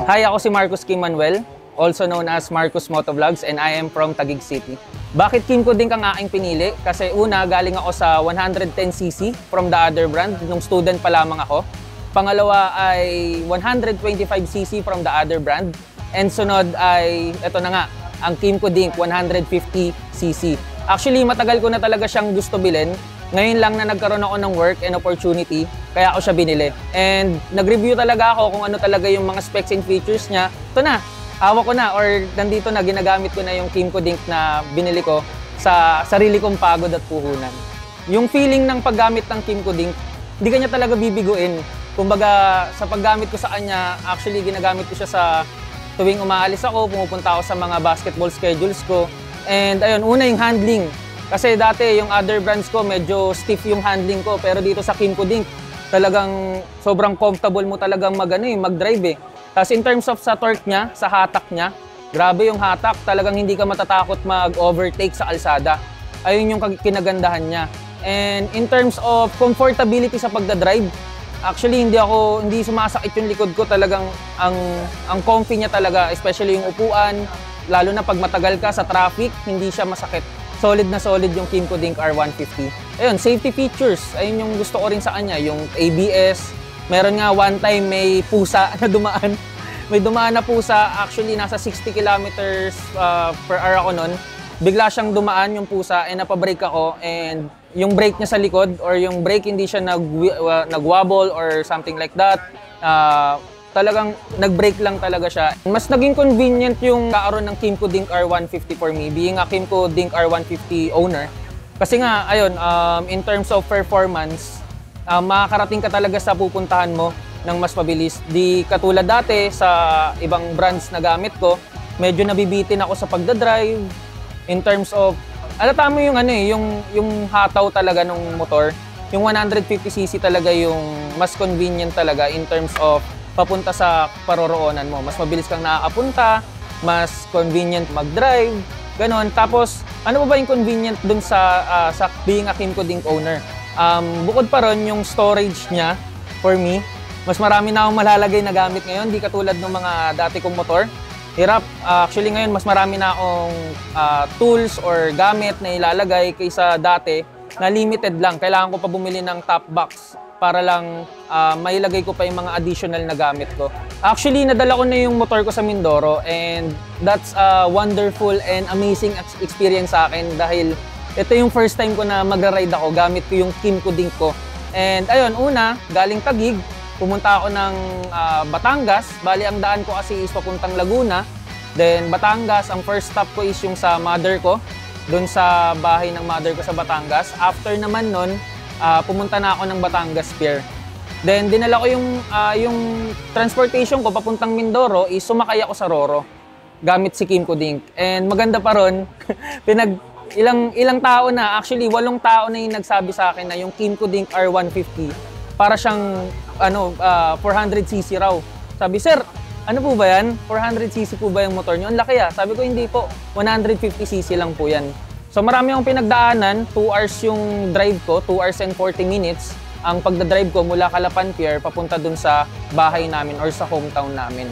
Hi, ako si Marcus Kim Manuel, also known as Marcus Motovlogs, and I am from Taguig City. Bakit Kimco Dink ang aking pinili? Kasi una, galing ako sa 110cc from the other brand, nung student pa lamang ako. Pangalawa ay 125cc from the other brand. And sunod ay, eto na nga, ang Kimco Dink 150cc. Actually, matagal ko na talaga siyang gusto bilhin. Ngayon lang na nagkaroon ako ng work and opportunity, kaya ako siya binili. And nag-review talaga ako kung ano talaga yung mga specs and features niya. Ito na, hawak ko na or nandito na, ginagamit ko na yung Kimco Dink na binili ko sa sarili kong pagod at puhunan. Yung feeling ng paggamit ng Kimco Dink, hindi kanya talaga bibiguin. Kumbaga, sa paggamit ko sa kanya, actually ginagamit ko siya sa tuwing umaalis ako, pumupunta ako sa mga basketball schedules ko. And ayun, una yung handling. Kasi dati yung other brands ko medyo stiff yung handling ko, pero dito sa Kimco Dink talagang sobrang comfortable mo talagang mag-drive eh. Tapos in terms of sa torque niya, sa hatak niya, grabe yung hatak, talagang hindi ka matatakot mag-overtake sa kalsada. Ayun yung kinagandahan niya. And in terms of comfortability sa pagdadrive, actually hindi sumasakit yung likod ko, talagang ang comfy niya talaga, especially yung upuan, lalo na pag matagal ka sa traffic, hindi siya masakit. Solid na solid yung Kimco Dink R150. Ayun, safety features. Ayun yung gusto ko rin sa kanya. Yung ABS. Meron nga one time may pusa na dumaan. May dumaan na pusa. Actually, nasa 60 kilometers per hour ako nun. Bigla siyang dumaan yung pusa and napabrake ako. And yung brake niya sa likod or yung brake hindi siya nag-wobble or something like that. Talagang nag-brake lang talaga siya. Mas naging convenient yung kaaron ng Kimco Dink R150 for me, being a Kimco Dink R150 owner. Kasi nga, ayun, in terms of performance, makakarating ka talaga sa pupuntahan mo ng mas mabilis. Di katulad dati sa ibang brands na gamit ko, medyo nabibitin ako sa pagdadrive. In terms of, alata mo yung yung hataw talaga ng motor. Yung 150cc talaga yung mas convenient talaga in terms of papunta sa paroroonan mo. Mas mabilis kang nakakapunta, mas convenient mag-drive, ganon. Tapos, ano ba yung convenient dun sa being a Kimco Dink owner? Bukod pa ron, yung storage niya, for me, mas marami na akong malalagay na gamit ngayon, di katulad ng mga dati kong motor. Hirap. Actually ngayon, mas marami na akong tools or gamit na ilalagay kaysa dati na limited lang. Kailangan ko pa bumili ng top box para lang mailagay ko pa yung mga additional na gamit ko. Actually, nadala ko na yung motor ko sa Mindoro and that's a wonderful and amazing experience sa akin dahil ito yung first time ko na magra-ride ako, gamit ko yung Kimco Dink ko. And ayun, una, galing Taguig, pumunta ako ng Batangas. Bali, ang daan ko kasi is papuntang Laguna. Then Batangas, ang first stop ko is yung sa mother ko, doon sa bahay ng mother ko sa Batangas. After naman nun, pumunta na ako ng Batangas Pier. Then dinala ko yung transportation ko papuntang Mindoro is sumakay ako sa Roro gamit si Kimco Dink. And maganda pa ron, ilang tao na, actually 8 tao na yung nagsabi sa akin na yung Kimco Dink R150 para siyang 400cc raw. Sabi, sir, ano po ba yan? 400cc po ba yung motor niyo? Ang laki ah. Sabi ko, hindi po. 150cc lang po yan. So marami akong pinagdaanan, 2 hours yung drive ko, 2 hours and 40 minutes ang pagdadrive ko mula Calapan Pier papunta dun sa bahay namin or sa hometown namin.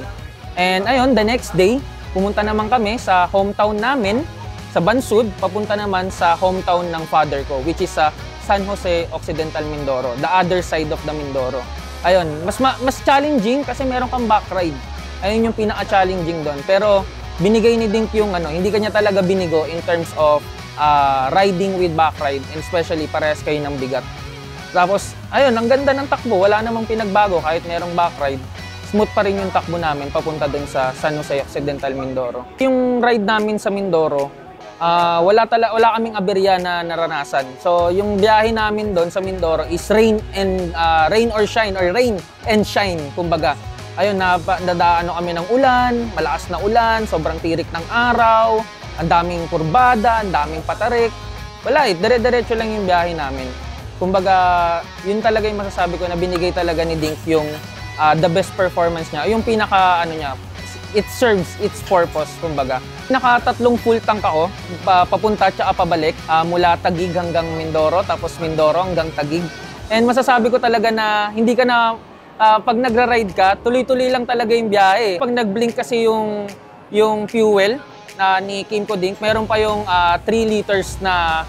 And ayun, the next day, pumunta naman kami sa hometown namin, sa Bansud, papunta naman sa hometown ng father ko, which is sa San Jose Occidental Mindoro, the other side of the Mindoro. Ayun, mas challenging kasi meron kang back ride. Ayun yung pinaka-challenging doon. Pero binigay ni Dink yung hindi kanya talaga binigo in terms of riding with back ride, and especially parehas kayo ng bigat. Tapos, ayun, ang ganda ng takbo, wala namang pinagbago kahit merong back ride. Smooth pa rin yung takbo namin papunta dun sa San Jose Occidental Mindoro. Yung ride namin sa Mindoro, wala kaming aberya na naranasan. So, yung biyahe namin doon sa Mindoro is rain or shine, or rain and shine, kumbaga. Ayun, nadaan kami ng ulan, malakas na ulan, sobrang tirik ng araw, ang daming kurbada, ang daming patarik. Wala dire-diretso lang yung biyahe namin. Kumbaga, yun talaga yung masasabi ko na binigay talaga ni Dink yung the best performance niya. Yung pinaka, niya, it serves its purpose, kumbaga. Naka-3 full tank ako, papunta at pabalik, mula Taguig hanggang Mindoro, tapos Mindoro hanggang Taguig. And masasabi ko talaga na hindi ka na pag nagra-ride ka, tuloy-tuloy lang talaga yung biyahe. Pag nag-blink kasi yung fuel ni Kimco Dink, meron pa yung 3 liters na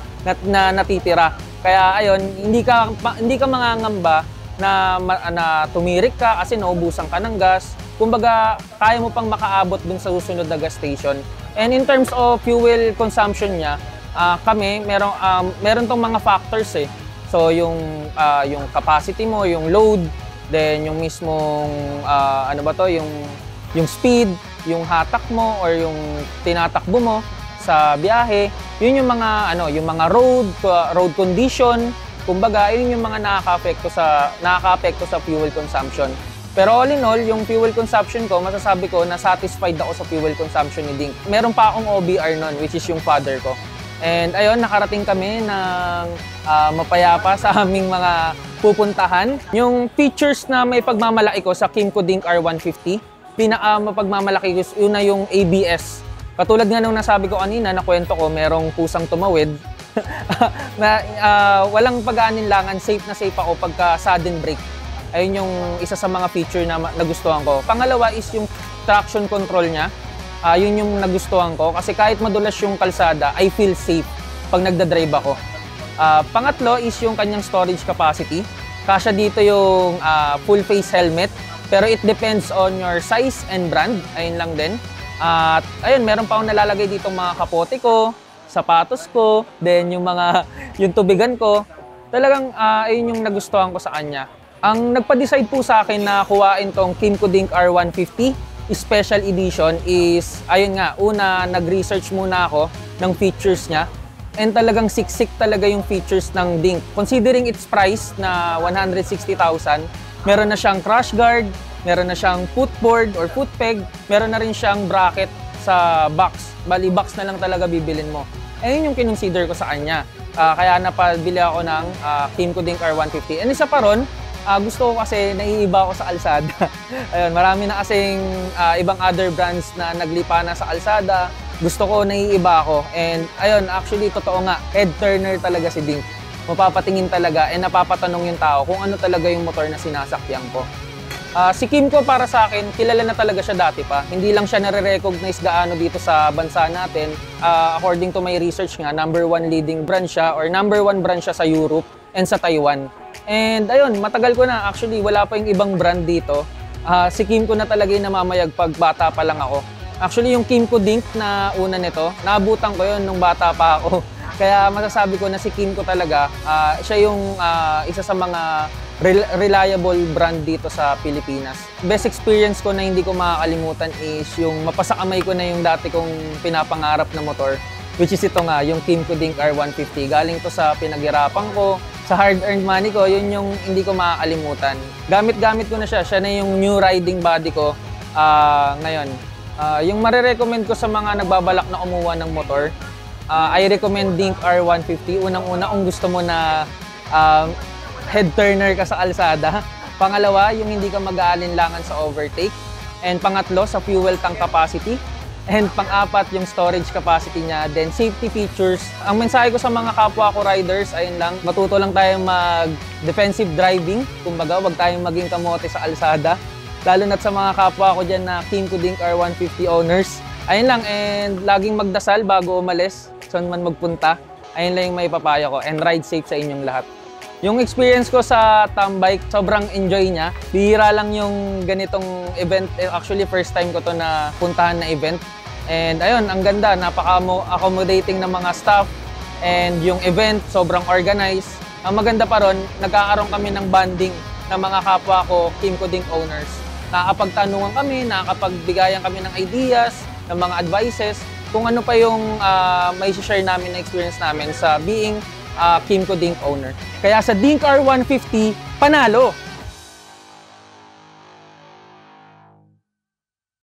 natitira. Kaya ayun, hindi ka mangangamba na tumirik ka kasi naubusan ka ng gas. Kumbaga, kaya mo pang makaabot dun sa susunod na gas station. And in terms of fuel consumption niya, kami, meron tong mga factors eh. So, yung capacity mo, yung load, then yung mismong, yung speed, yung hatak mo, or yung tinatakbo mo sa biyahe. Yun yung mga road condition. Kumbaga, yun yung mga nakaka-apekto sa fuel consumption. Pero all in all, yung fuel consumption ko, masasabi ko na satisfied ako sa fuel consumption ni Dink. Meron pa akong OBR nun, which is yung father ko. And ayun, nakarating kami ng mapayapa sa aming mga pupuntahan. Yung features na may pagmamalaki ko sa Kimco Dink R150, mapagmamalaki ko, yun na yung ABS. Katulad nga nung nasabi ko kanina, na kwento ko, merong pusang tumawid. na walang pag-aalinlangan, safe na safe ako pagka sudden brake. Ayun yung isa sa mga feature na nagustuhan ko. Pangalawa is yung traction control niya. Yun yung nagustuhan ko kasi kahit madulas yung kalsada, I feel safe pag nagdadrive ako. Pangatlo is yung kanyang storage capacity. Kasya dito yung full face helmet, pero it depends on your size and brand. Ayun lang din. At ayun, meron pa akong nalalagay dito mga kapote ko, sapatos ko, then yung tubigan ko. Talagang ayun yung nagustuhan ko sa kanya. Ang nagpa-decide po sa akin na kuhain tong Kimco Dink R150 Special Edition is, ayun nga, una, nag-research muna ako ng features niya. And talagang siksik talaga yung features ng Dink. Considering its price na 160,000, meron na siyang crash guard, meron na siyang footboard or foot peg, meron na rin siyang bracket sa box. Bali, box na lang talaga bibilin mo. Ayun yung kinonsider ko sa kanya. Kaya napabili ako ng Kimco Dink R150. And isa pa ron, gusto ko kasi naiiba ako sa kalsada. Ayun, marami na kasing ibang other brands na naglipa na sa kalsada. Gusto ko naiiba ako. And ayun, actually totoo nga, head turner talaga si Dink. Mapapatingin talaga and napapatanong yung tao kung ano talaga yung motor na sinasakyan ko. Si Kimco para sa akin, kilala na talaga siya dati pa. Hindi lang siya nare-recognize gaano dito sa bansa natin. According to my research nga, #1 leading brand siya or #1 brand siya sa Europe and sa Taiwan. And ayun, matagal ko na. Actually, wala pa yung ibang brand dito. Si Kimco na talaga yung namamayag pag bata pa lang ako. Actually, yung Kimco Dink na una nito, naabutan ko yun nung bata pa ako. Kaya masasabi ko na si Kimco talaga, siya yung isa sa mga reliable brand dito sa Pilipinas. Best experience ko na hindi ko makakalimutan is yung mapasakamay ko na yung dati kong pinapangarap na motor. Which is ito nga, yung Kimco Dink R150. Galing to sa pinaghirapan ko, sa hard-earned money ko, yun yung hindi ko makakalimutan. Gamit-gamit ko na siya. Siya na yung new riding body ko ngayon. Yung marirecommend ko sa mga nagbabalak na kumuha ng motor, I recommend Dink R150. Unang-una kung gusto mo na head turner ka sa kalsada. Pangalawa, yung hindi ka mag-aalinlangan sa overtake. And pangatlo, sa fuel tank capacity. And pang-apat, yung storage capacity niya. Then safety features. Ang mensahe ko sa mga kapwa ko riders, ayun lang, matuto lang tayong mag-defensive driving. Kumbaga, wag tayong maging kamote sa kalsada. Lalo na sa mga kapwa ko dyan na Kimco Dink R150 owners. Ayun lang, and laging magdasal bago umalis, saan man magpunta. Ayun lang yung may papayo ko, and ride safe sa inyong lahat. Yung experience ko sa Tambike, sobrang enjoy niya. Bihira lang yung ganitong event. Actually, first time ko to na puntahan na event. And ayun, ang ganda, napaka-accommodating ng mga staff. And yung event, sobrang organized. Ang maganda pa ron, nagkakaroon kami ng bonding ng mga kapwa ko, Kimco Dink owners. Nakakapagtanungan kami, nakakapagbigayan kami ng ideas, ng mga advices, kung ano pa yung may share namin na experience namin sa being Kimco Dink owner. Kaya sa Dink R150, panalo!